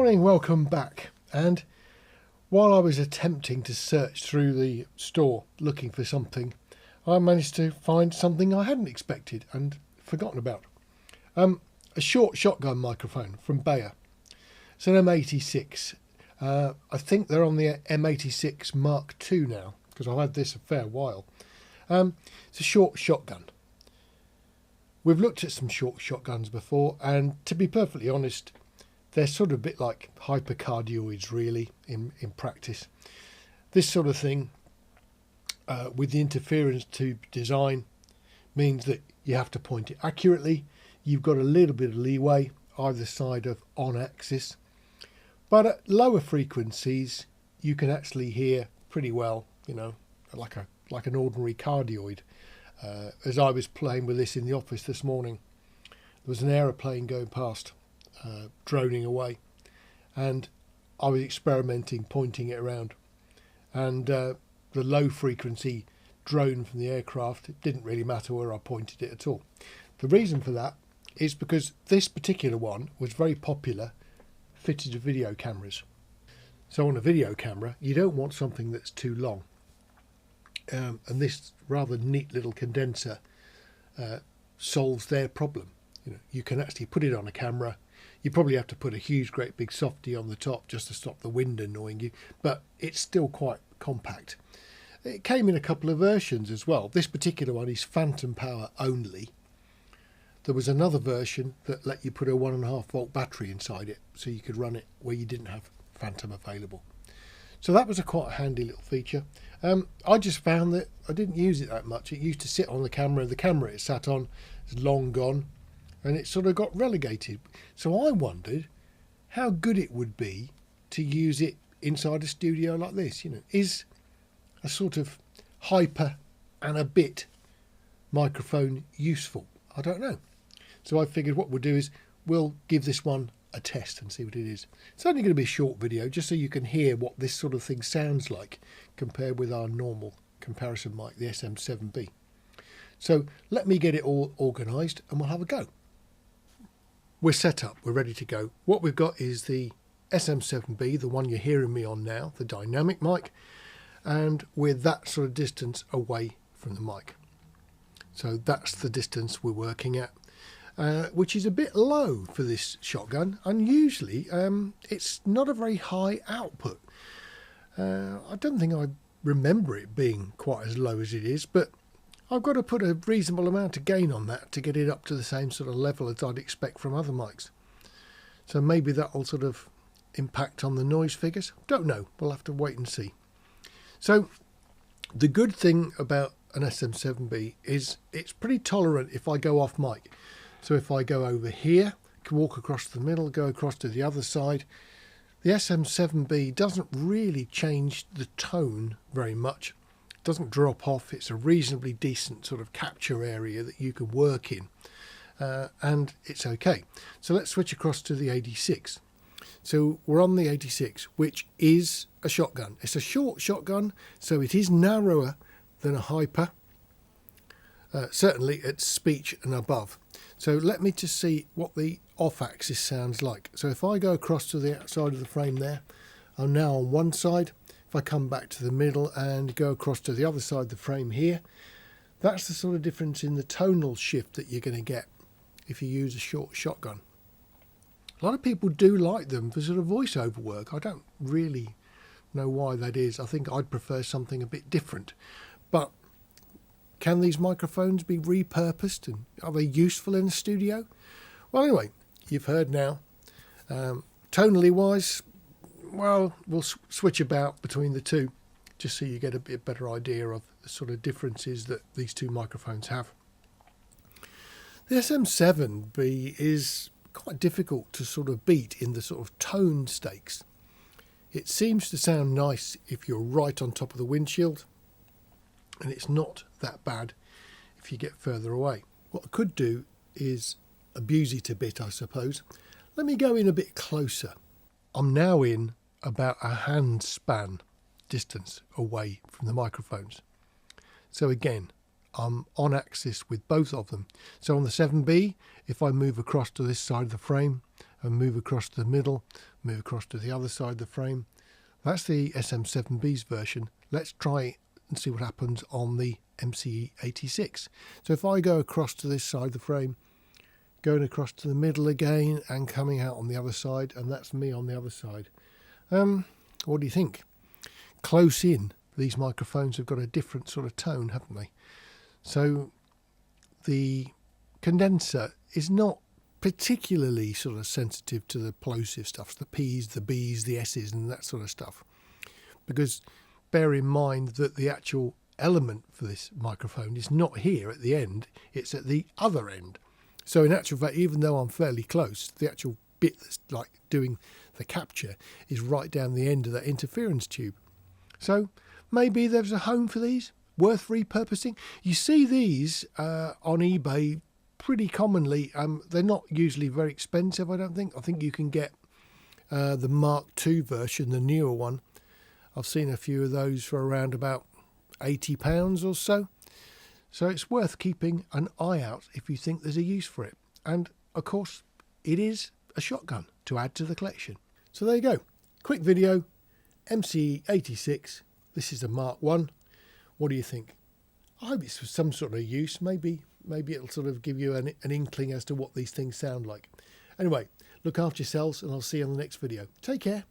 morning, welcome back. And while I was attempting to search through the store looking for something, I managed to find something I hadn't expected and forgotten about. A short shotgun microphone from Beyer. It's an M86. I think they're on the M86 Mark II now, because I've had this a fair while. It's a short shotgun. We've looked at some short shotguns before, and to be perfectly honest, they're sort of a bit like hypercardioids really in practice. This sort of thing, with the interference tube design, means that you have to point it accurately. You've got a little bit of leeway either side of on axis, but at lower frequencies you can actually hear pretty well, you know, like an ordinary cardioid. As I was playing with this in the office this morning, there was an aeroplane going past, droning away, and I was experimenting pointing it around, and the low frequency drone from the aircraft, it didn't really matter where I pointed it at all. The reason for that is because this particular one was very popular, fitted to video cameras. So on a video camera you don't want something that's too long, and this rather neat little condenser solves their problem. You know, you can actually put it on a camera. You probably have to put a huge great big softy on the top just to stop the wind annoying you, but it's still quite compact. It came in a couple of versions as well. This particular one is phantom power only. There was another version that let you put a 1.5 volt battery inside it, so you could run it where you didn't have phantom available. So that was a quite handy little feature. I just found that I didn't use it that much. It used to sit on the camera. The camera it sat on is long gone, and it sort of got relegated. So I wondered how good it would be to use it inside a studio like this. You know, is a sort of hyper and a bit microphone useful? I don't know. So I figured what we'll do is we'll give this one a test and see what it is. It's only going to be a short video just so you can hear what this sort of thing sounds like compared with our normal comparison mic, the SM7B. So let me get it all organised and we'll have a go. We're set up, we're ready to go. What we've got is the SM7B, the one you're hearing me on now, the dynamic mic, and we're that sort of distance away from the mic. So that's the distance we're working at. Which is a bit low for this shotgun, and usually it's not a very high output. I don't think I remember it being quite as low as it is, but I've got to put a reasonable amount of gain on that to get it up to the same sort of level as I'd expect from other mics. So maybe that'll sort of impact on the noise figures. Don't know, we'll have to wait and see. So the good thing about an SM7B is it's pretty tolerant if I go off mic. So if I go over here, can walk across the middle, go across to the other side, the SM7B doesn't really change the tone very much. It doesn't drop off. It's a reasonably decent sort of capture area that you can work in, and it's okay. So let's switch across to the 86. So we're on the 86, which is a shotgun. It's a short shotgun, so it is narrower than a hyper, certainly at speech and above. So let me just see what the off-axis sounds like. So if I go across to the outside of the frame there, I'm now on one side. If I come back to the middle and go across to the other side of the frame here, that's the sort of difference in the tonal shift that you're going to get if you use a short shotgun. A lot of people do like them for sort of voiceover work. I don't really know why that is. I think I'd prefer something a bit different. But can these microphones be repurposed, and are they useful in the studio? Well, anyway, you've heard now. Tonally wise, well, we'll switch about between the two just so you get a bit better idea of the sort of differences that these two microphones have. The SM7B is quite difficult to sort of beat in the sort of tone stakes. It seems to sound nice if you're right on top of the windshield, and it's not that bad if you get further away. What I could do is abuse it a bit, I suppose. Let me go in a bit closer. I'm now in about a hand span distance away from the microphones. So again, I'm on axis with both of them. So on the 7B, if I move across to this side of the frame and move across to the middle, Move across to the other side of the frame. That's the SM7B's version. Let's try and see what happens on the MCE86. So if I go across to this side of the frame, going across to the middle again and coming out on the other side, and that's me on the other side. What do you think? Close in, these microphones have got a different sort of tone, haven't they? So the condenser is not particularly sort of sensitive to the plosive stuff, the P's, the B's, the S's and that sort of stuff. Because bear in mind that the actual element for this microphone is not here at the end, it's at the other end. So in actual fact, even though I'm fairly close, the actual bit that's like doing the capture is right down the end of that interference tube. So maybe there's a home for these, worth repurposing. You see these on eBay pretty commonly. They're not usually very expensive, I don't think. I think you can get the Mark II version, the newer one. I've seen a few of those for around about £80 or so. So it's worth keeping an eye out if you think there's a use for it. And of course, it is a shotgun to add to the collection. So there you go. Quick video, MCE86. This is the Mark I. What do you think? I hope it's for some sort of use. Maybe it'll sort of give you an inkling as to what these things sound like. Anyway, look after yourselves and I'll see you on the next video. Take care.